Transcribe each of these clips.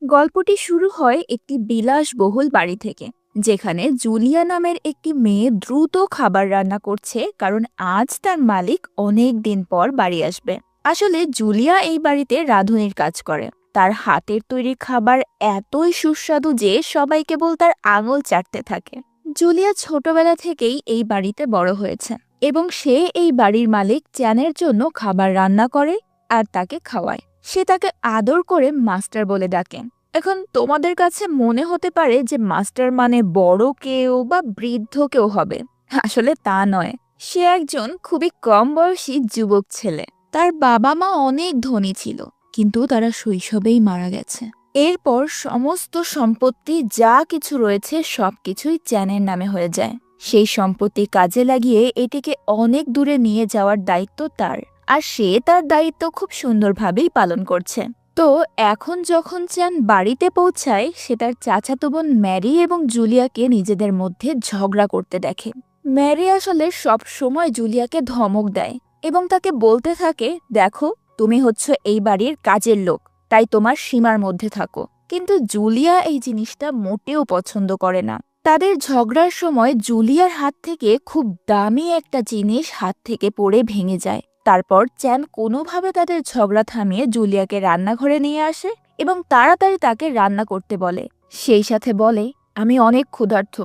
গল্পটি শুরু হয় একটি বিলাসবহুল বাড়ি থেকে, যেখানে জুলিয়া নামের একটি মেয়ে দ্রুত খাবার রান্না করছে, কারণ আজ তার মালিক অনেক দিন পর বাড়ি আসবে। আসলে জুলিয়া এই বাড়িতে রাঁধুনির কাজ করে। তার হাতের তৈরি খাবার এতই সুস্বাদু যে সবাই কেবল তার আঙুল চাটতে থাকে। জুলিয়া ছোটবেলা থেকেই এই বাড়িতে বড় হয়েছে এবং সে এই বাড়ির মালিক চ্যানের জন্য খাবার রান্না করে আর তাকে খাওয়ায়। সে তাকে আদর করে মাস্টার বলে ডাকে। এখন তোমাদের কাছে মনে হতে পারে যে মাস্টার মানে বড় কেউ বা বৃদ্ধ কেউ হবে। আসলে তা নয়। সে একজন খুবই কম বয়সী যুবক ছেলে। তার বাবা মা অনেক ধনী ছিল, কিন্তু তারা শৈশবেই মারা গেছে। এরপর সমস্ত সম্পত্তি যা কিছু রয়েছে সবকিছুই চ্যানের নামে হয়ে যায়। সেই সম্পত্তি কাজে লাগিয়ে এটিকে অনেক দূরে নিয়ে যাওয়ার দায়িত্ব তার, আর সে তার দায়িত্ব খুব সুন্দরভাবেই পালন করছে। তো এখন যখন চ্যান বাড়িতে পৌঁছায়, সে তার চাচাতো বোন ম্যারি এবং জুলিয়াকে নিজেদের মধ্যে ঝগড়া করতে দেখে। ম্যারি আসলে সব সময় জুলিয়াকে ধমক দেয় এবং তাকে বলতে থাকে, দেখো, তুমি হচ্ছ এই বাড়ির কাজের লোক, তাই তোমার সীমার মধ্যে থাকো। কিন্তু জুলিয়া এই জিনিসটা মোটেও পছন্দ করে না। তাদের ঝগড়ার সময় জুলিয়ার হাত থেকে খুব দামি একটা জিনিস হাত থেকে পড়ে ভেঙে যায়। তারপর চ্যান কোনোভাবে তাদের ঝগড়া থামিয়ে জুলিয়াকে রান্নাঘরে নিয়ে আসে এবং তাড়াতাড়ি তাকে রান্না করতে বলে। সেই সাথে বলে, আমি অনেক ক্ষুধার্ত,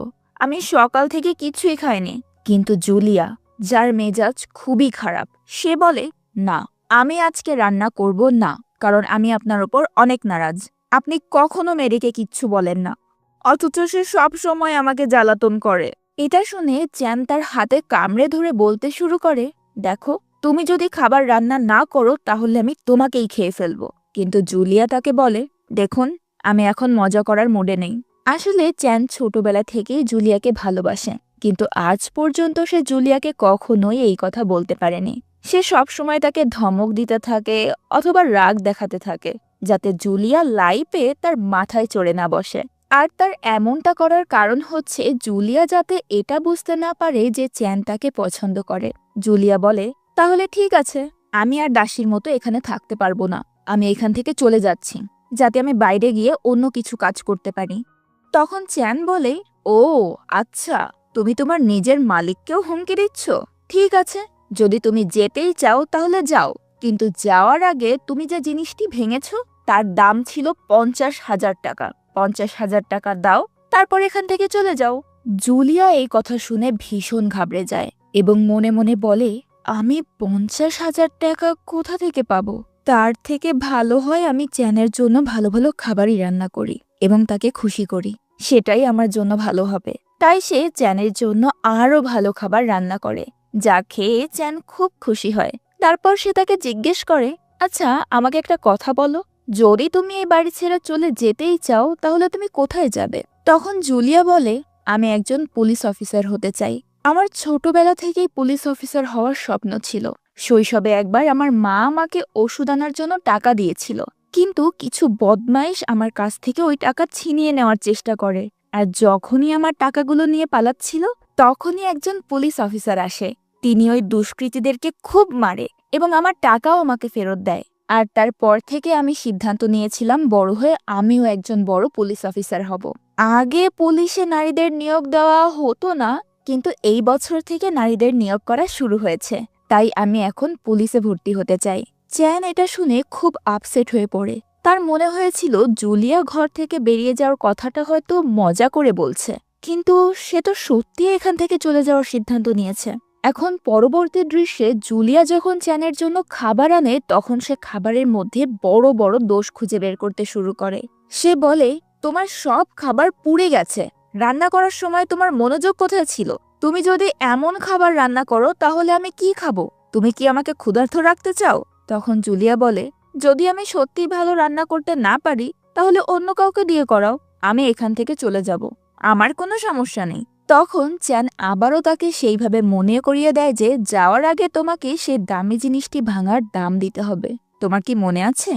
আমি সকাল থেকে কিছুই খাইনি। কিন্তু জুলিয়া, যার মেজাজ খুবই খারাপ, সে বলে, না, আমি আজকে রান্না করব না, কারণ আমি আপনার ওপর অনেক নারাজ। আপনি কখনো মেরিকে কিচ্ছু বলেন না, অথচ সে সব সময় আমাকে জ্বালাতন করে। এটা শুনে চ্যান তার হাতে কামড়ে ধরে বলতে শুরু করে, দেখো, তুমি যদি খাবার রান্না না করো তাহলে আমি তোমাকেই খেয়ে ফেলবো। কিন্তু জুলিয়া তাকে বলে, দেখুন, আমি এখন মজা করার মুডে নেই। আসলে চ্যান ছোটবেলা থেকেই জুলিয়াকে ভালোবাসে, কিন্তু আজ পর্যন্ত সে জুলিয়াকে কখনোই এই কথা বলতে পারেনি। সে সবসময় তাকে ধমক দিতে থাকে অথবা রাগ দেখাতে থাকে, যাতে জুলিয়া লাইফে তার মাথায় চড়ে না বসে। আর তার এমনটা করার কারণ হচ্ছে জুলিয়া যাতে এটা বুঝতে না পারে যে চ্যান তাকে পছন্দ করে। জুলিয়া বলে, তাহলে ঠিক আছে, আমি আর দাসীর মতো এখানে থাকতে পারবো না। আমি এখান থেকে চলে যাচ্ছি, যাতে আমি বাইরে গিয়ে অন্য কিছু কাজ করতে পারি। তখন চ্যান বলে, ও আচ্ছা, তুমি তোমার নিজের মালিককেও হুমকি দিচ্ছ? ঠিক আছে, যদি তুমি যেতেই চাও তাহলে যাও, কিন্তু যাওয়ার আগে তুমি যে জিনিসটি ভেঙেছ তার দাম ছিল 50,000 টাকা। 50,000 টাকা দাও, তারপর এখান থেকে চলে যাও। জুলিয়া এই কথা শুনে ভীষণ ঘাবড়ে যায় এবং মনে মনে বলে, আমি 50,000 টাকা কোথা থেকে পাবো? তার থেকে ভালো হয় আমি চ্যানের জন্য ভালো ভালো খাবারই রান্না করি এবং তাকে খুশি করি, সেটাই আমার জন্য ভালো হবে। তাই সে চ্যানের জন্য আরো ভালো খাবার রান্না করে, যা খেয়ে চ্যান খুব খুশি হয়। তারপর সে তাকে জিজ্ঞেস করে, আচ্ছা, আমাকে একটা কথা বলো, যদি তুমি এই বাড়ি ছেড়ে চলে যেতেই চাও তাহলে তুমি কোথায় যাবে? তখন জুলিয়া বলে, আমি একজন পুলিশ অফিসার হতে চাই। আমার ছোটবেলা থেকেই পুলিশ অফিসার হওয়ার স্বপ্ন ছিল। শৈশবে একবার আমার মা আমাকে ওষুধ আনার জন্য টাকা দিয়েছিল, কিন্তু কিছু বদমাইশ আমার কাছ থেকে ওই টাকা ছিনিয়ে নেওয়ার চেষ্টা করে। আর যখনই আমার টাকাগুলো নিয়ে পালাচ্ছিল, তখনই একজন পুলিশ অফিসার আসে। তিনি ওই দুষ্কৃতীদেরকে খুব মারে এবং আমার টাকাও আমাকে ফেরত দেয়। আর তারপর থেকে আমি সিদ্ধান্ত নিয়েছিলাম বড় হয়ে আমিও একজন বড় পুলিশ অফিসার হব। আগে পুলিশে নারীদের নিয়োগ দেওয়া হতো না, কিন্তু এই বছর থেকে নারীদের নিয়োগ করা শুরু হয়েছে, তাই আমি এখন পুলিশে ভর্তি হতে চাই। চ্যান এটা শুনে খুব আপসেট হয়ে পড়ে। তার মনে হয়েছিল জুলিয়া ঘর থেকে বেরিয়ে যাওয়ার কথাটা হয়তো মজা করে বলছে, কিন্তু সে তো সত্যি এখান থেকে চলে যাওয়ার সিদ্ধান্ত নিয়েছে। এখন পরবর্তী দৃশ্যে জুলিয়া যখন চ্যানের জন্য খাবার আনে, তখন সে খাবারের মধ্যে বড় বড় দোষ খুঁজে বের করতে শুরু করে। সে বলে, তোমার সব খাবার পুড়ে গেছে, রান্না করার সময় তোমার মনোযোগ কোথায় ছিল? তুমি যদি এমন খাবার রান্না করো তাহলে আমি কি খাবো? তুমি কি আমাকে ক্ষুধার্ত রাখতে চাও? তখন জুলিয়া বলে, যদি আমি সত্যি ভালো রান্না করতে না পারি তাহলে অন্য কাউকে দিয়ে করাও, আমি এখান থেকে চলে যাব, আমার কোনো সমস্যা নেই। তখন চ্যান আবারও তাকে সেইভাবে মনে করিয়ে দেয় যে যাওয়ার আগে তোমাকে সে দামি জিনিসটি ভাঙার দাম দিতে হবে। তোমার কি মনে আছে?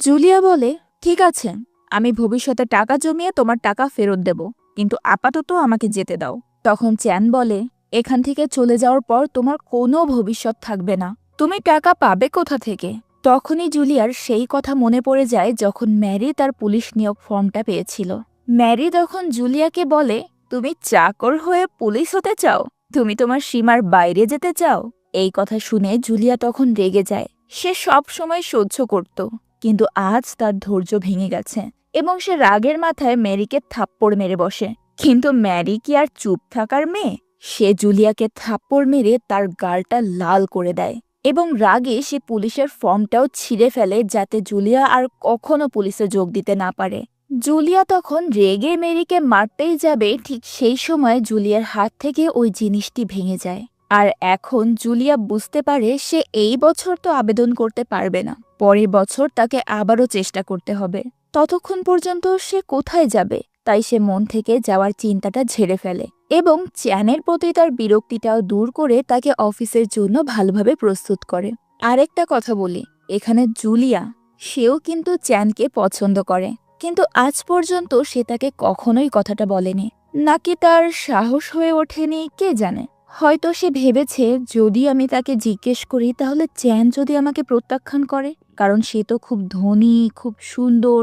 জুলিয়া বলে, ঠিক আছে, আমি ভবিষ্যতে টাকা জমিয়ে তোমার টাকা ফেরত দেব, কিন্তু আপাতত আমাকে যেতে দাও। তখন চ্যান বলে, এখান থেকে চলে যাওয়ার পর তোমার কোনো ভবিষ্যৎ থাকবে না, তুমি টাকা পাবে কোথা থেকে? তখনই জুলিয়ার সেই কথা মনে পড়ে যায় যখন ম্যারি তার পুলিশ নিয়োগ ফর্মটা পেয়েছিল। ম্যারি তখন জুলিয়াকে বলে, তুমি চাকর হয়ে পুলিশ হতে চাও? তুমি তোমার সীমার বাইরে যেতে চাও? এই কথা শুনে জুলিয়া তখন রেগে যায়। সে সব সময় সহ্য করত, কিন্তু আজ তার ধৈর্য ভেঙে গেছে এবং সে রাগের মাথায় ম্যারিকে থাপ্পড় মেরে বসে। কিন্তু ম্যারি কি আর চুপ থাকার মেয়ে? সে জুলিয়াকে থাপ্পড় মেরে তার গালটা লাল করে দেয় এবং রাগে সে পুলিশের ফর্মটাও ছিঁড়ে ফেলে যাতে জুলিয়া আর কখনো পুলিশে যোগ দিতে না পারে। জুলিয়া তখন রেগে মেরিকে মারতেই যাবে, ঠিক সেই সময় জুলিয়ার হাত থেকে ওই জিনিসটি ভেঙে যায়। আর এখন জুলিয়া বুঝতে পারে সে এই বছর তো আবেদন করতে পারবে না, পরের বছর তাকে আবারও চেষ্টা করতে হবে। ততক্ষণ পর্যন্ত সে কোথায় যাবে? তাই সে মন থেকে যাওয়ার চিন্তাটা ঝেড়ে ফেলে এবং চ্যানের প্রতি তার বিরক্তিটাও দূর করে তাকে অফিসের জন্য ভালোভাবে প্রস্তুত করে। আরেকটা কথা বলি, এখানে জুলিয়া, সেও কিন্তু চ্যানকে পছন্দ করে, কিন্তু আজ পর্যন্ত সে তাকে কখনোই কথাটা বলেনি। নাকি তার সাহস হয়ে ওঠেনি, কে জানে। হয়তো সে ভেবেছে যদি আমি তাকে জিজ্ঞেস করি তাহলে চ্যান যদি আমাকে প্রত্যাখ্যান করে, কারণ সে তো খুব ধনী, খুব সুন্দর,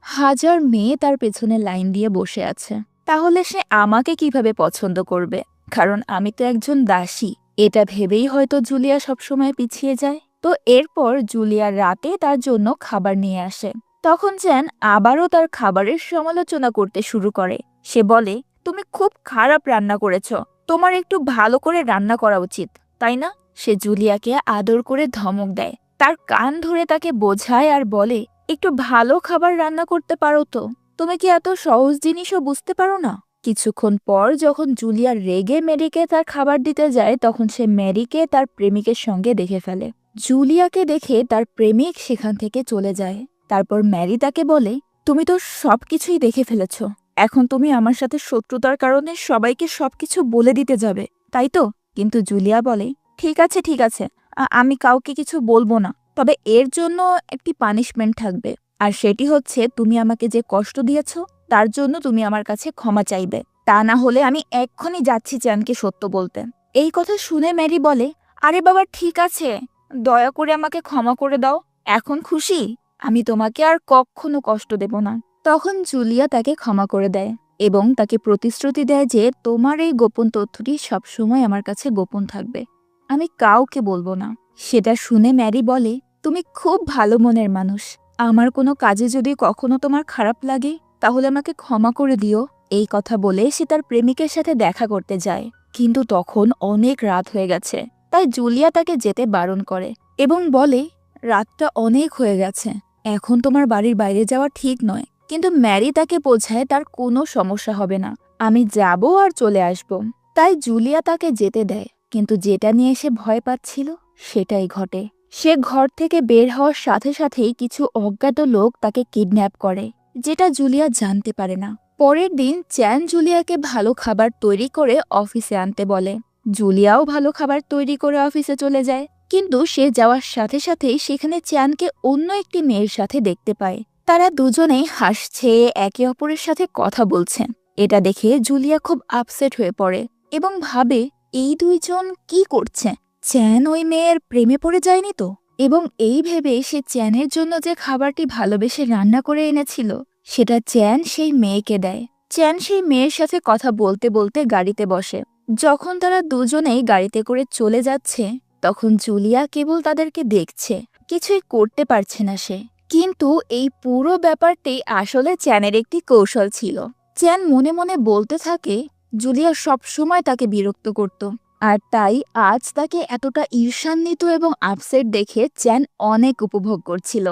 হাজার মেয়ে তার পেছনে লাইন দিয়ে বসে আছে, তাহলে সে আমাকে কিভাবে পছন্দ করবে, কারণ আমি তো একজন দাসী। এটা ভেবেই হয়তো জুলিয়া সবসময় পিছিয়ে যায়। তো এরপর জুলিয়া রাতে তার জন্য খাবার নিয়ে আসে। তখন চ্যান আবারও তার খাবারের সমালোচনা করতে শুরু করে। সে বলে, তুমি খুব খারাপ রান্না করেছ, তোমার একটু ভালো করে রান্না করা উচিত, তাই না? সে জুলিয়াকে আদর করে ধমক দেয়, তার কান ধরে তাকে বোঝায় আর বলে, একটু ভালো খাবার রান্না করতে পারো তো? তুমি কি এত সহজ জিনিসও বুঝতে পারো না? কিছুক্ষণ পর যখন জুলিয়া রেগে ম্যারিকে তার খাবার দিতে যায়, তখন সে ম্যারিকে তার প্রেমিকের সঙ্গে দেখে ফেলে। জুলিয়াকে দেখে তার প্রেমিক সেখান থেকে চলে যায়। তারপর ম্যারি তাকে বলে, তুমি তো সবকিছুই দেখে ফেলেছ, এখন তুমি আমার সাথে শত্রুতার কারণে সবাইকে সবকিছু বলে দিতে যাবে, তাই তো? কিন্তু জুলিয়া বলে, ঠিক আছে ঠিক আছে, আমি কাউকে কিছু বলবো না, তবে এর জন্য একটি পানিশমেন্ট থাকবে, আর সেটি হচ্ছে তুমি আমাকে যে কষ্ট দিয়েছ তার জন্য তুমি আমার কাছে ক্ষমা চাইবে, তা না হলে আমি এক্ষুনি যাচ্ছি চ্যানকে সত্য বলতে। এই কথা শুনে ম্যারি বলে, আরে বাবা ঠিক আছে, দয়া করে আমাকে ক্ষমা করে দাও, এখন খুশি? আমি তোমাকে আর কখনো কষ্ট দেব না। তখন জুলিয়া তাকে ক্ষমা করে দেয় এবং তাকে প্রতিশ্রুতি দেয় যে তোমার এই গোপন তথ্যটি সবসময় আমার কাছে গোপন থাকবে, আমি কাউকে বলবো না। সেটা শুনে ম্যারি বলে, তুমি খুব ভালো মনের মানুষ, আমার কোনো কাজে যদি কখনো তোমার খারাপ লাগে তাহলে আমাকে ক্ষমা করে দিও। এই কথা বলে সে তার প্রেমিকের সাথে দেখা করতে যায়, কিন্তু তখন অনেক রাত হয়ে গেছে, তাই জুলিয়া তাকে যেতে বারণ করে এবং বলে, রাতটা অনেক হয়ে গেছে, এখন তোমার বাড়ির বাইরে যাওয়া ঠিক নয়। কিন্তু ম্যারি তাকে বোঝায় তার কোনো সমস্যা হবে না, আমি যাব আর চলে আসব। তাই জুলিয়া তাকে যেতে দেয়, কিন্তু যেটা নিয়ে সে ভয় পাচ্ছিল সেটাই ঘটে। সে ঘর থেকে বের হওয়ার সাথে সাথেই কিছু অজ্ঞাত লোক তাকে কিডন্যাপ করে, যেটা জুলিয়া জানতে পারে না। পরের দিন চ্যান জুলিয়াকে ভালো খাবার তৈরি করে অফিসে আনতে বলে। জুলিয়াও ভালো খাবার তৈরি করে অফিসে চলে যায়, কিন্তু সে যাওয়ার সাথে সাথেই সেখানে চ্যানকে অন্য একটি মেয়ের সাথে দেখতে পায়। তারা দুজনেই হাসছে, একে অপরের সাথে কথা বলছেন। এটা দেখে জুলিয়া খুব আপসেট হয়ে পড়ে এবং ভাবে, এই দুইজন কি করছে? চ্যান ওই মেয়ের প্রেমে পড়ে যায়নি তো? এবং এই ভেবে সে চ্যানের জন্য যে খাবারটি ভালোবেসে রান্না করে এনেছিল সেটা চ্যান সেই মেয়েকে দেয়। চ্যান সেই মেয়ের সাথে কথা বলতে বলতে গাড়িতে বসে। যখন তারা দুজনেই গাড়িতে করে চলে যাচ্ছে তখন জুলিয়া কেবল তাদেরকে দেখছে, কিছুই করতে পারছে না সে। কিন্তু এই পুরো ব্যাপারটি আসলে চ্যানের একটি কৌশল ছিল। চ্যান মনে মনে বলতে থাকে, জুলিয়া সবসময় তাকে বিরক্ত করত, আর তাই আজ তাকে এতটা ঈর্ষান্বিত এবং আপসেট দেখে চ্যান অনেক উপভোগ করছিল।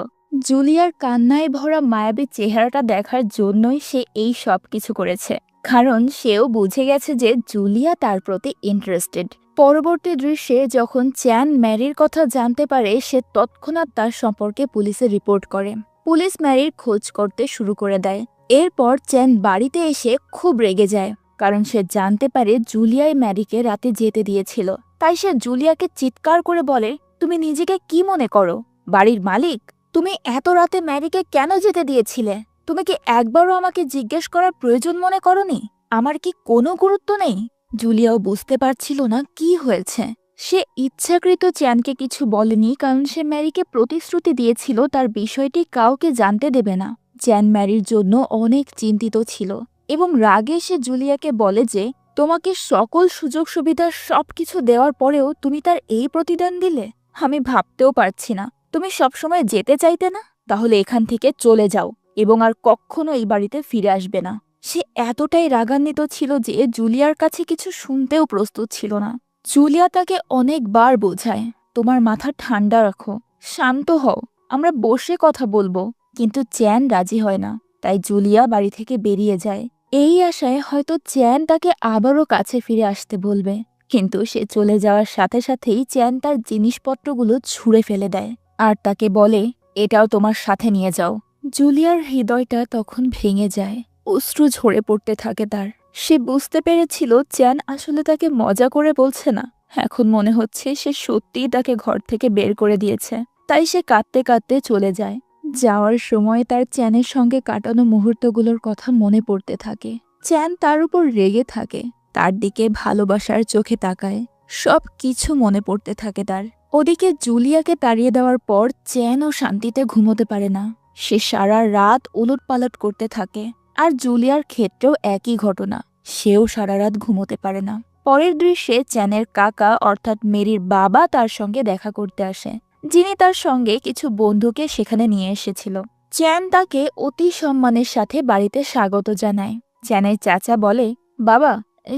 জুলিয়ার কান্নায় ভরা মায়াবী চেহারাটা দেখার জন্যই সে এই সব কিছু করেছে, কারণ সেও বুঝে গেছে যে জুলিয়া তার প্রতি ইন্টারেস্টেড। পরবর্তী দৃশ্যে যখন চ্যান ম্যারির কথা জানতে পারে সে তৎক্ষণাৎ তার সম্পর্কে পুলিশে রিপোর্ট করে। পুলিশ ম্যারির খোঁজ করতে শুরু করে দেয়। এরপর চ্যান বাড়িতে এসে খুব রেগে যায়, কারণ সে জানতে পারে জুলিয়াই ম্যারিকে রাতে যেতে দিয়েছিল। তাই সে জুলিয়াকে চিৎকার করে বলে, তুমি নিজেকে কি মনে করো, বাড়ির মালিক? তুমি এত রাতে ম্যারিকে কেন যেতে দিয়েছিলে? তুমি কি একবারও আমাকে জিজ্ঞেস করার প্রয়োজন মনে করনি? আমার কি কোনো গুরুত্ব নেই? জুলিয়াও বুঝতে পারছিল না কি হয়েছে। সে ইচ্ছাকৃত চ্যানকে কিছু বলেনি, কারণ সে ম্যারিকে প্রতিশ্রুতি দিয়েছিল তার বিষয়টি কাউকে জানতে দেবে না। চ্যান ম্যারির জন্য অনেক চিন্তিত ছিল এবং রাগে সে জুলিয়াকে বলে যে, তোমাকে সকল সুযোগ সুবিধা সবকিছু দেওয়ার পরেও তুমি তার এই প্রতিদান দিলে। আমি ভাবতেও পারছি না। তুমি সবসময় যেতে চাইতে না? তাহলে এখান থেকে চলে যাও এবং আর কখনো এই বাড়িতে ফিরে আসবে না। সে এতটাই রাগান্বিত ছিল যে জুলিয়ার কাছে কিছু শুনতেও প্রস্তুত ছিল না। জুলিয়া তাকে অনেকবার বোঝায়, তোমার মাথা ঠান্ডা রাখো, শান্ত হও, আমরা বসে কথা বলবো। কিন্তু চ্যান রাজি হয় না। তাই জুলিয়া বাড়ি থেকে বেরিয়ে যায়, এই আশায় হয়তো চ্যান তাকে আবারও কাছে ফিরে আসতে বলবে। কিন্তু সে চলে যাওয়ার সাথে সাথেই চ্যান তার জিনিসপত্রগুলো ছুঁড়ে ফেলে দেয় আর তাকে বলে, এটাও তোমার সাথে নিয়ে যাও। জুলিয়ার হৃদয়টা তখন ভেঙে যায়, অশ্রু ঝরে পড়তে থাকে তার। সে বুঝতে পেরেছিল চ্যান আসলে তাকে মজা করে বলছে না। এখন মনে হচ্ছে সে সত্যিই তাকে ঘর থেকে বের করে দিয়েছে। তাই সে কাঁদতে কাঁদতে চলে যায়। যাওয়ার সময় তার চ্যানের সঙ্গে কাটানো মুহূর্তগুলোর কথা মনে পড়তে থাকে। চ্যান তার উপর রেগে থাকে, তার দিকে ভালোবাসার চোখে তাকায়, সব কিছু মনে পড়তে থাকে তার। ওদিকে জুলিয়াকে তাড়িয়ে দেওয়ার পর চ্যানও শান্তিতে ঘুমোতে পারে না। সে সারা রাত উলটপালট করতে থাকে। আর জুলিয়ার ক্ষেত্রেও একই ঘটনা, সেও সারা রাত ঘুমোতে পারে না। পরের দৃশ্যে চ্যানের কাকা অর্থাৎ মেরির বাবা তার সঙ্গে দেখা করতে আসে, যিনি তার সঙ্গে কিছু বন্ধুকে সেখানে নিয়ে এসেছিল। চ্যান তাকে অতি সম্মানের সাথে বাড়িতে স্বাগত জানায়। চ্যানের চাচা বলে, বাবা,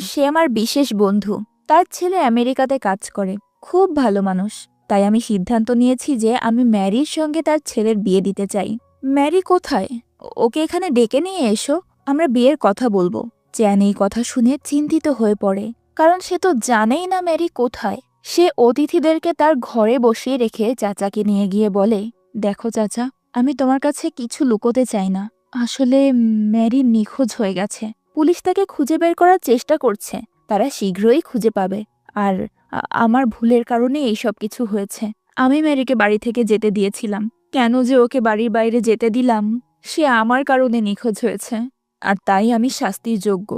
সে আমার বিশেষ বন্ধু, তার ছেলে আমেরিকাতে কাজ করে, খুব ভালো মানুষ। তাই আমি সিদ্ধান্ত নিয়েছি যে আমি ম্যারির সঙ্গে তার ছেলের বিয়ে দিতে চাই। ম্যারি কোথায়? ওকে এখানে ডেকে নিয়ে এসো, আমরা বিয়ের কথা বলবো। চ্যান এই কথা শুনে চিন্তিত হয়ে পড়ে, কারণ সে তো জানেই না ম্যারি কোথায়। সে অতিথিদেরকে তার ঘরে বসিয়ে রেখে চাচাকে নিয়ে গিয়ে বলে, দেখো চাচা, আমি তোমার কাছে কিছু লুকোতে চাই না। আসলে ম্যারি নিখোঁজ হয়ে গেছে। পুলিশ তাকে খুঁজে বের করার চেষ্টা করছে, তারা শীঘ্রই খুঁজে পাবে। আর আমার ভুলের কারণে এইসব কিছু হয়েছে। আমি ম্যারিকে বাড়ি থেকে যেতে দিয়েছিলাম। কেন যে ওকে বাড়ির বাইরে যেতে দিলাম? সে আমার কারণে নিখোঁজ হয়েছে, আর তাই আমি শাস্তির যোগ্য।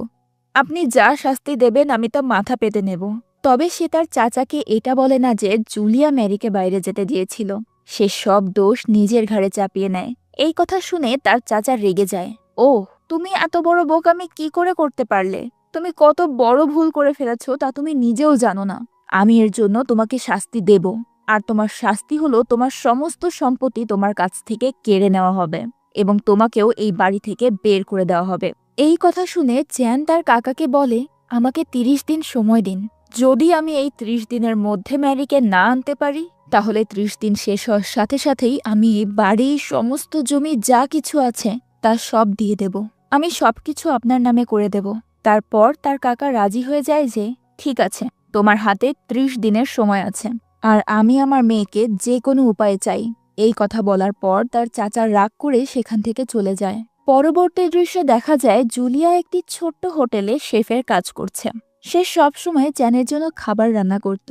আপনি যা শাস্তি দেবেন আমি তা মাথা পেতে নেব। তবে সে তার চাচাকে এটা বলে না যে জুলিয়া ম্যারিকে বাইরে যেতে দিয়েছিল। সে সব দোষ নিজের ঘাড়ে চাপিয়ে নেয়। এই কথা শুনে তার চাচা রেগে যায়। ও, তুমি এত বড় বোকামি কি করে করতে পারলে? তুমি কত বড় ভুল করে ফেলেছ তা তুমি নিজেও জানো না। আমি এর জন্য তোমাকে শাস্তি দেব, আর তোমার শাস্তি হলো তোমার সমস্ত সম্পত্তি তোমার কাছ থেকে কেড়ে নেওয়া হবে এবং তোমাকেও এই বাড়ি থেকে বের করে দেওয়া হবে। এই কথা শুনে চ্যান তার কাকাকে বলে, আমাকে 30 দিন সময় দিন। যদি আমি এই 30 দিনের মধ্যে ম্যারিকে না আনতে পারি, তাহলে 30 দিন শেষ হওয়ার সাথে সাথেই আমি এই বাড়ির সমস্ত জমি যা কিছু আছে তা সব দিয়ে দেব। আমি সবকিছু আপনার নামে করে দেব। তারপর তার কাকা রাজি হয়ে যায় যে, ঠিক আছে, তোমার হাতে 30 দিনের সময় আছে, আর আমি আমার মেয়েকে যে কোনো উপায়ে চাই। এই কথা বলার পর তার চাচা রাগ করে সেখান থেকে চলে যায়। পরবর্তী দৃশ্যে দেখা যায় জুলিয়া একটি ছোট্ট হোটেলে শেফের কাজ করছে। সে সবসময় চ্যানের জন্য খাবার রান্না করত।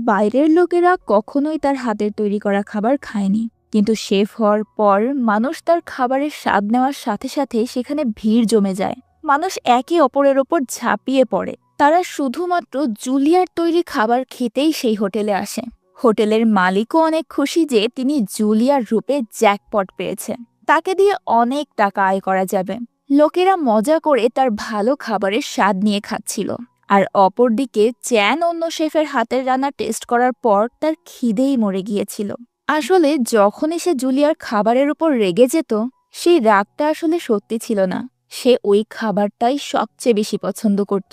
বাইরের লোকেরা কখনোই তার হাতের তৈরি করা খাবার খায়নি, কিন্তু শেফ হওয়ার পর মানুষ তার খাবারের স্বাদ নেওয়ার সাথে সাথে সেখানে ভিড় জমে যায়। মানুষ একে অপরের ওপর ঝাঁপিয়ে পড়ে। তারা শুধুমাত্র জুলিয়ার তৈরি খাবার খেতেই সেই হোটেলে আসে। হোটেলের মালিকও অনেক খুশি যে তিনি জুলিয়ার রূপে জ্যাকপট পেয়েছে, তাকে দিয়ে অনেক টাকা আয় করা যাবে। লোকেরা মজা করে তার ভালো খাবারের স্বাদ নিয়ে খাচ্ছিল। আর অপরদিকে চ্যান অন্য শেফের হাতের রান্না টেস্ট করার পর তার খিদেই মরে গিয়েছিল। আসলে যখনই সে জুলিয়ার খাবারের উপর রেগে যেত, সেই রাগটা আসলে সত্যি ছিল না। সে ওই খাবারটাই সবচেয়ে বেশি পছন্দ করত।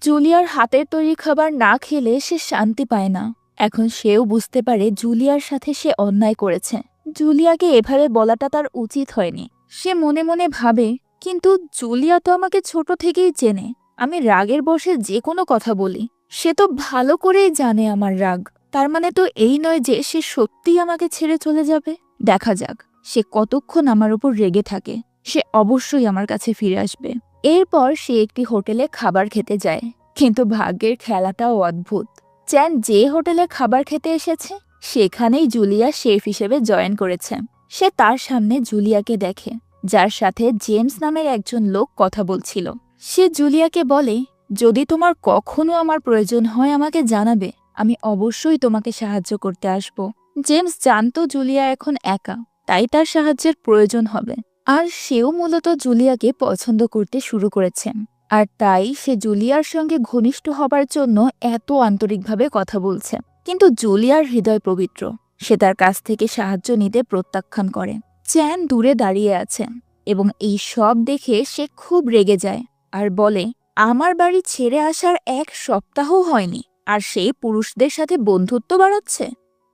জুলিয়ার হাতের তৈরি খাবার না খেলে সে শান্তি পায় না। এখন সেও বুঝতে পারে জুলিয়ার সাথে সে অন্যায় করেছে। জুলিয়াকে এভাবে বলাটা তার উচিত হয়নি। সে মনে মনে ভাবে, কিন্তু জুলিয়া তো আমাকে ছোট থেকেই চেনে। আমি রাগের বশে যে কোনো কথা বলি, সে তো ভালো করেই জানে আমার রাগ। তার মানে তো এই নয় যে সে সত্যিই আমাকে ছেড়ে চলে যাবে। দেখা যাক সে কতক্ষণ আমার উপর রেগে থাকে। সে অবশ্যই আমার কাছে ফিরে আসবে। এরপর সে একটি হোটেলে খাবার খেতে যায়, কিন্তু ভাগ্যের খেলাটাও অদ্ভুত। চ্যান যে হোটেলে খাবার খেতে এসেছে সেখানেই জুলিয়া শেফ হিসেবে জয়েন করেছে। সে তার সামনে জুলিয়াকে দেখে, যার সাথে জেমস নামের একজন লোক কথা বলছিল। সে জুলিয়াকে বলে, যদি তোমার কখনো আমার প্রয়োজন হয় আমাকে জানাবে, আমি অবশ্যই তোমাকে সাহায্য করতে আসব। জেমস জানতো জুলিয়া এখন একা, তাই তার সাহায্যের প্রয়োজন হবে। আর সেও মূলত জুলিয়াকে পছন্দ করতে শুরু করেছে। আর তাই সে জুলিয়ার সঙ্গে ঘনিষ্ঠ হবার জন্য এত আন্তরিকভাবে কথা বলছে। কিন্তু জুলিয়ার হৃদয় পবিত্র, সে তার কাছ থেকে সাহায্য নিতে প্রত্যাখ্যান করে। চ্যান দূরে দাঁড়িয়ে আছে এবং এই সব দেখে সে খুব রেগে যায় আর বলে, আমার বাড়ি ছেড়ে আসার 1 সপ্তাহও হয়নি আর সেই পুরুষদের সাথে বন্ধুত্ব বাড়াচ্ছে।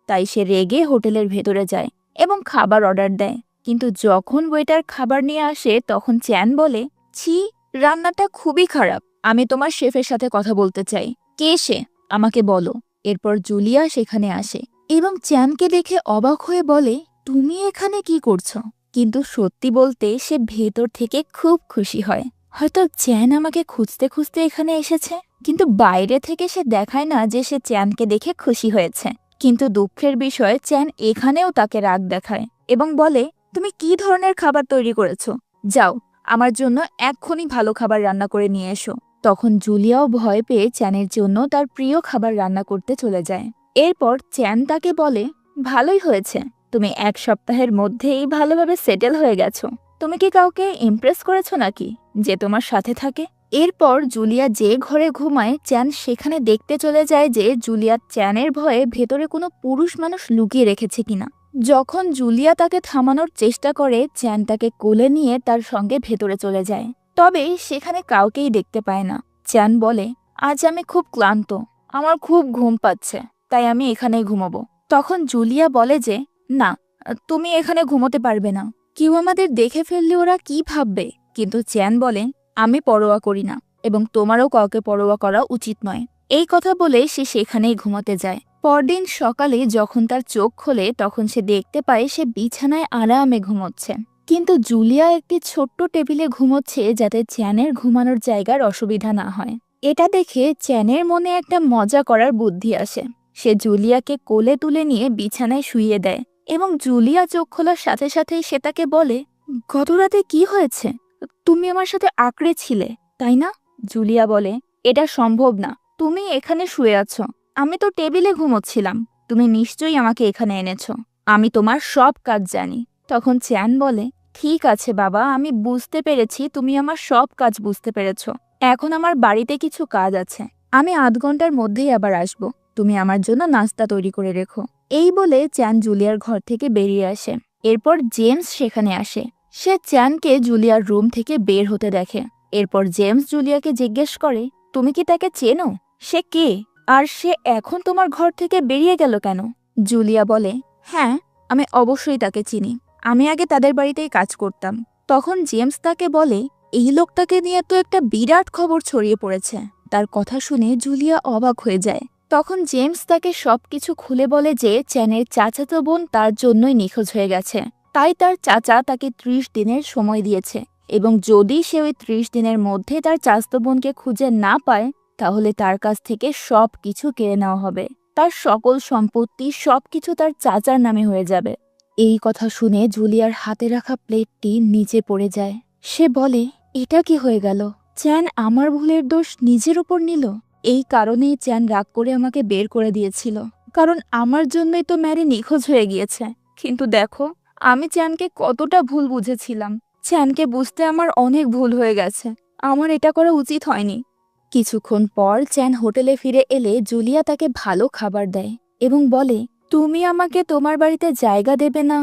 তাই সে রেগে হোটেলের ভেতরে যায় এবং খাবার অর্ডার দেয়। কিন্তু যখন ওয়েটার খাবার নিয়ে আসে তখন চ্যান বলে, ছি, রান্নাটা খুবই খারাপ। আমি তোমার শেফের সাথে কথা বলতে চাই। কে সে? আমাকে বলো। এরপর জুলিয়া সেখানে আসে এবং চ্যানকে দেখে অবাক হয়ে বলে, তুমি এখানে কি করছো? কিন্তু সত্যি বলতে সে ভেতর থেকে খুব খুশি হয়। হয়তো চ্যান আমাকে খুঁজতে খুঁজতে এখানে এসেছে, কিন্তু বাইরে থেকে সে দেখায় না যে সে চ্যানকে দেখে খুশি হয়েছে। কিন্তু দুঃখের বিষয়, চ্যান এখানেও তাকে রাগ দেখায় এবং বলে, তুমি কি ধরনের খাবার তৈরি করেছো? যাও, আমার জন্য এক্ষুনি ভালো খাবার রান্না করে নিয়ে এসো। তখন জুলিয়াও ভয় পেয়ে চ্যানের জন্য তার প্রিয় খাবার রান্না করতে চলে যায়। এরপর চ্যান তাকে বলে, ভালোই হয়েছে, তুমি 1 সপ্তাহের মধ্যেই ভালোভাবে সেটেল হয়ে গেছো। তুমি কি কাউকে ইমপ্রেস করেছো নাকি যে তোমার সাথে থাকে? এরপর জুলিয়া যে ঘরে ঘুমায়, চ্যান সেখানে দেখতে চলে যায় যে জুলিয়া চ্যানের ভয়ে ভেতরে কোনো পুরুষ মানুষ লুকিয়ে রেখেছে কিনা। যখন জুলিয়া তাকে থামানোর চেষ্টা করে, চ্যান তাকে কোলে নিয়ে তার সঙ্গে ভেতরে চলে যায়। তবে সেখানে কাউকেই দেখতে পায় না। চ্যান বলে, আজ আমি খুব ক্লান্ত, আমার খুব ঘুম পাচ্ছে, তাই আমি এখানেই ঘুমাবো। তখন জুলিয়া বলে যে, না, তুমি এখানে ঘুমোতে পারবে না। কেউ আমাদের দেখে ফেললে ওরা কি ভাববে? কিন্তু চ্যান বলে, আমি পরোয়া করি না এবং তোমারও কাউকে পরোয়া করা উচিত নয়। এই কথা বলে সে সেখানেই ঘুমাতে যায়। পরদিন সকালে যখন তার চোখ খোলে তখন সে দেখতে পায় সে বিছানায় আরামে ঘুমোচ্ছে। কিন্তু জুলিয়া একটি ছোট্ট টেবিলে ঘুমোচ্ছে যাতে চ্যানের ঘুমানোর জায়গার অসুবিধা না হয়। এটা দেখে চ্যানের মনে একটা মজা করার বুদ্ধি আসে। সে জুলিয়াকে কোলে তুলে নিয়ে বিছানায় শুইয়ে দেয় এবং জুলিয়া চোখ খোলার সাথে সাথেই সে তাকে বলে, গত রাতে কি হয়েছে? তুমি আমার সাথে আঁকড়ে ছিলে, তাই না? জুলিয়া বলে, এটা সম্ভব না, তুমি এখানে শুয়ে আছো, আমি তো টেবিলে ঘুমোচ্ছিলাম। তুমি নিশ্চয়ই আমাকে এখানে এনেছো, আমি তোমার সব কাজ জানি। তখন চ্যান বলে, ঠিক আছে বাবা, আমি বুঝতে পেরেছি, তুমি আমার সব কাজ বুঝতে পেরেছো। এখন আমার বাড়িতে কিছু কাজ আছে, আমি 8 ঘন্টার মধ্যেই আবার আসব। তুমি আমার জন্য নাস্তা তৈরি করে রেখো। এই বলে চ্যান জুলিয়ার ঘর থেকে বেরিয়ে আসে। এরপর জেমস সেখানে আসে। সে চ্যানকে জুলিয়ার রুম থেকে বের হতে দেখে। এরপর জেমস জুলিয়াকে জিজ্ঞেস করে, তুমি কি তাকে চেনো? সে কে? আর সে এখন তোমার ঘর থেকে বেরিয়ে গেল কেন? জুলিয়া বলে, হ্যাঁ, আমি অবশ্যই তাকে চিনি, আমি আগে তাদের বাড়িতেই কাজ করতাম। তখন জেমস তাকে বলে, এই লোকটাকে নিয়ে তো একটা বিরাট খবর ছড়িয়ে পড়েছে। তার কথা শুনে জুলিয়া অবাক হয়ে যায়। তখন জেমস তাকে সবকিছু খুলে বলে যে চ্যানের চাচাতো বোন তার জন্যই নিখোঁজ হয়ে গেছে। তাই তার চাচা তাকে 30 দিনের সময় দিয়েছে এবং যদি সে ওই 30 দিনের মধ্যে তার চাচাতো বোনকে খুঁজে না পায় তাহলে তার কাছ থেকে সব কিছু কেড়ে নেওয়া হবে। তার সকল সম্পত্তি সবকিছু তার চাচার নামে হয়ে যাবে। এই কথা শুনে জুলিয়ার হাতে রাখা প্লেটটি নিচে পড়ে যায়। সে বলে, এটা কি হয়ে গেল? চ্যান আমার ভুলের দোষ নিজের উপর নিল। এই কারণেই চ্যান রাগ করে আমাকে বের করে দিয়েছিল, কারণ আমার জন্যই তো ম্যারি নিখোঁজ হয়ে গিয়েছে। কিন্তু দেখো, আমি চ্যানকে কতটা ভুল বুঝেছিলাম। চ্যানকে বুঝতে আমার অনেক ভুল হয়ে গেছে, আমার এটা করা উচিত হয়নি। কিছুক্ষণ পর চ্যান হোটেলে ফিরে এলে জুলিয়া তাকে ভালো খাবার দেয় এবং বলে, তুমি আমাকে তোমার বাড়িতে জায়গা দেবে না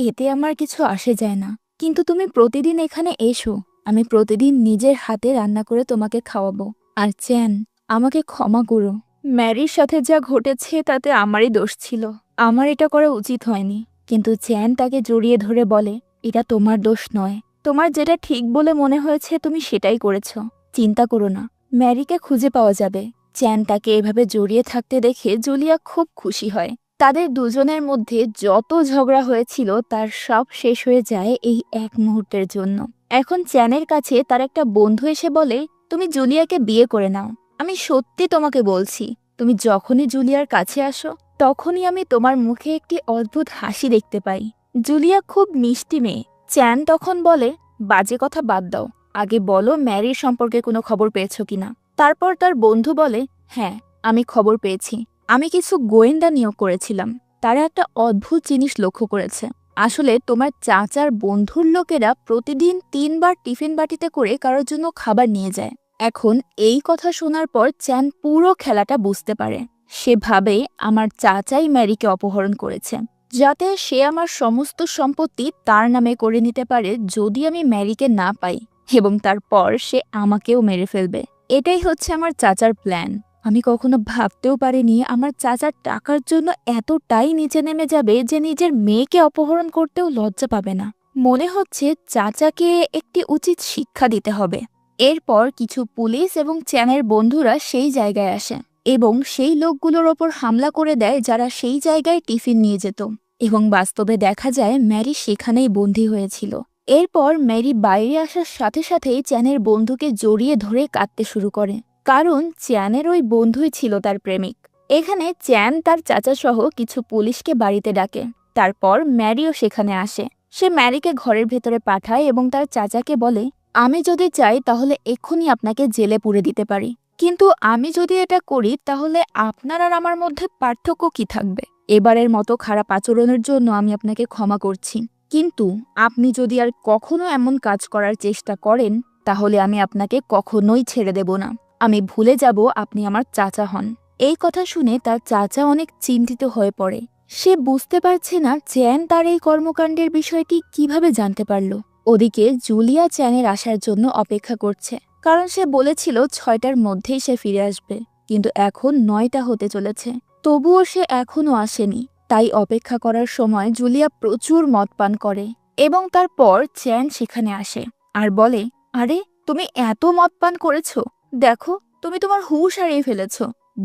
এতে আমার কিছু আসে যায় না, কিন্তু তুমি প্রতিদিন এখানে এসো, আমি প্রতিদিন নিজের হাতে রান্না করে তোমাকে খাওয়াবো। আর চ্যান, আমাকে ক্ষমা করো, ম্যারির সাথে যা ঘটেছে তাতে আমারই দোষ ছিল, আমার এটা করা উচিত হয়নি। কিন্তু চ্যান তাকে জড়িয়ে ধরে বলে, এটা তোমার দোষ নয়, তোমার যেটা ঠিক বলে মনে হয়েছে তুমি সেটাই করেছ, চিন্তা করো না, ম্যারিকে খুঁজে পাওয়া যাবে। চ্যান তাকে এভাবে জড়িয়ে থাকতে দেখে জুলিয়া খুব খুশি হয়। তাদের দুজনের মধ্যে যত ঝগড়া হয়েছিল তার সব শেষ হয়ে যায় এই এক মুহূর্তের জন্য। এখন চ্যানের কাছে তার একটা বন্ধু এসে বলে, তুমি জুলিয়াকে বিয়ে করে নাও, আমি সত্যি তোমাকে বলছি, তুমি যখনই জুলিয়ার কাছে আসো তখনই আমি তোমার মুখে একটি অদ্ভুত হাসি দেখতে পাই। জুলিয়া খুব মিষ্টি মেয়ে। চ্যান তখন বলে, বাজে কথা বাদ দাও, আগে বলো ম্যারির সম্পর্কে কোনো খবর পেয়েছো কিনা। তারপর তার বন্ধু বলে, হ্যাঁ, আমি খবর পেয়েছি, আমি কিছু গোয়েন্দা নিয়োগ করেছিলাম। তারা একটা অদ্ভুত জিনিস লক্ষ্য করেছে। আসলে তোমার চাচার বন্ধুর লোকেরা প্রতিদিন 3 বার টিফিন বাটিতে করে কারোর জন্য খাবার নিয়ে যায়। এখন এই কথা শোনার পর চ্যান পুরো খেলাটা বুঝতে পারে। সে ভাবে আমার চাচাই ম্যারিকে অপহরণ করেছে, যাতে সে আমার সমস্ত সম্পত্তি তার নামে করে নিতে পারে যদি আমি ম্যারিকে না পাই, এবং তারপর সে আমাকেও মেরে ফেলবে। এটাই হচ্ছে আমার চাচার প্ল্যান। আমি কখনো ভাবতেও পারিনি আমার চাচার টাকার জন্য এতটাই নিচে নেমে যাবে যে নিজের মেয়েকে অপহরণ করতেও লজ্জা পাবে না। মনে হচ্ছে চাচাকে একটি উচিত শিক্ষা দিতে হবে। এরপর কিছু পুলিশ এবং চ্যানের বন্ধুরা সেই জায়গায় আসে এবং সেই লোকগুলোর ওপর হামলা করে দেয় যারা সেই জায়গায় টিফিন নিয়ে যেত, এবং বাস্তবে দেখা যায় ম্যারি সেখানেই বন্দী হয়েছিল। এরপর ম্যারি বাইরে আসার সাথে সাথেই চ্যানের বন্ধুকে জড়িয়ে ধরে কাঁদতে শুরু করে, কারণ চ্যানের ওই বন্ধুই ছিল তার প্রেমিক। এখানে চ্যান তার চাচা সহ কিছু পুলিশকে বাড়িতে ডাকে। তারপর ম্যারিও সেখানে আসে। সে ম্যারিকে ঘরের ভেতরে পাঠায় এবং তার চাচাকে বলে, আমি যদি চাই তাহলে এক্ষুনি আপনাকে জেলে পুরে দিতে পারি, কিন্তু আমি যদি এটা করি তাহলে আপনার আর আমার মধ্যে পার্থক্য কি থাকবে? এবারের মতো খারাপ আচরণের জন্য আমি আপনাকে ক্ষমা করছি, কিন্তু আপনি যদি আর কখনো এমন কাজ করার চেষ্টা করেন তাহলে আমি আপনাকে কখনোই ছেড়ে দেব না। আমি ভুলে যাব আপনি আমার চাচা হন। এই কথা শুনে তার চাচা অনেক চিন্তিত হয়ে পড়ে। সে বুঝতে পারছে না চ্যান তার এই কর্মকাণ্ডের বিষয়টি কিভাবে জানতে পারল। ওদিকে জুলিয়া চ্যানের আসার জন্য অপেক্ষা করছে, কারণ সে বলেছিল 6টার মধ্যেই সে ফিরে আসবে, কিন্তু এখন 9টা হতে চলেছে, তবুও সে এখনো আসেনি। তাই অপেক্ষা করার সময় জুলিয়া প্রচুর মদ পান করে এবং তারপর চ্যান সেখানে আসে আর বলে, আরে তুমি এত মদ পান করেছো, দেখো তুমি তোমার হুঁশ হারিয়ে ফেলেছ।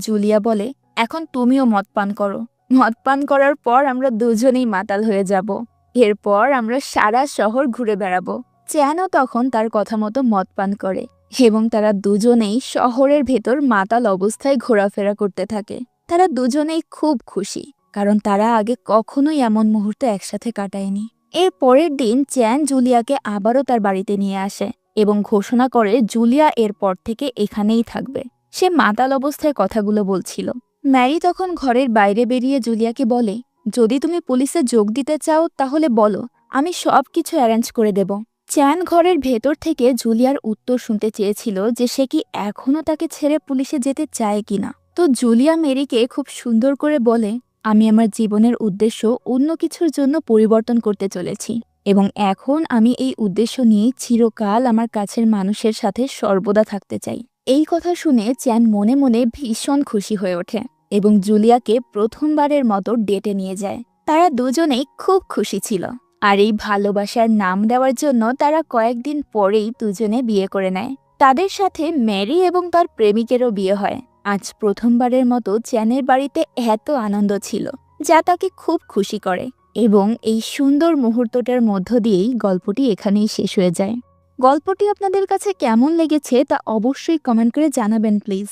জুলিয়া বলে, এখন তুমিও মদ পান করো। মদ পান করার পর আমরা দুজনেই মাতাল হয়ে যাব। এরপর আমরা সারা শহর ঘুরে বেড়াবো। চ্যানও তখন তার কথা মতো মদ পান করে এবং তারা দুজনেই শহরের ভেতর মাতাল অবস্থায় ঘোরাফেরা করতে থাকে। তারা দুজনেই খুব খুশি, কারণ তারা আগে কখনোই এমন মুহূর্ত একসাথে কাটায়নি। এর পরের দিন চ্যান জুলিয়াকে আবারও তার বাড়িতে নিয়ে আসে এবং ঘোষণা করে জুলিয়া এরপর থেকে এখানেই থাকবে। সে মাতাল অবস্থায় কথাগুলো বলছিল। ম্যারি তখন ঘরের বাইরে বেরিয়ে জুলিয়াকে বলে, যদি তুমি পুলিশে যোগ দিতে চাও তাহলে বলো, আমি সব কিছু অ্যারেঞ্জ করে দেব। চ্যান ঘরের ভেতর থেকে জুলিয়ার উত্তর শুনতে চেয়েছিল যে সে কি এখনো তাকে ছেড়ে পুলিশে যেতে চায় কিনা। তো জুলিয়া মেরিকে খুব সুন্দর করে বলে, আমি আমার জীবনের উদ্দেশ্য অন্য কিছুর জন্য পরিবর্তন করতে চলেছি এবং এখন আমি এই উদ্দেশ্য নিয়ে চিরকাল আমার কাছের মানুষের সাথে সর্বদা থাকতে চাই। এই কথা শুনে চ্যান মনে মনে ভীষণ খুশি হয়ে ওঠে এবং জুলিয়াকে প্রথমবারের মতো ডেটে নিয়ে যায়। তারা দুজনেই খুব খুশি ছিল, আর এই ভালোবাসার নাম দেওয়ার জন্য তারা কয়েকদিন পরেই দুজনে বিয়ে করে নেয়। তাদের সাথে ম্যারি এবং তার প্রেমিকেরও বিয়ে হয়। আজ প্রথমবারের মতো চ্যানের বাড়িতে এত আনন্দ ছিল যা তাকে খুব খুশি করে, এবং এই সুন্দর মুহূর্তটার মধ্য দিয়েই গল্পটি এখানেই শেষ হয়ে যায়। গল্পটি আপনাদের কাছে কেমন লেগেছে তা অবশ্যই কমেন্ট করে জানাবেন প্লিজ।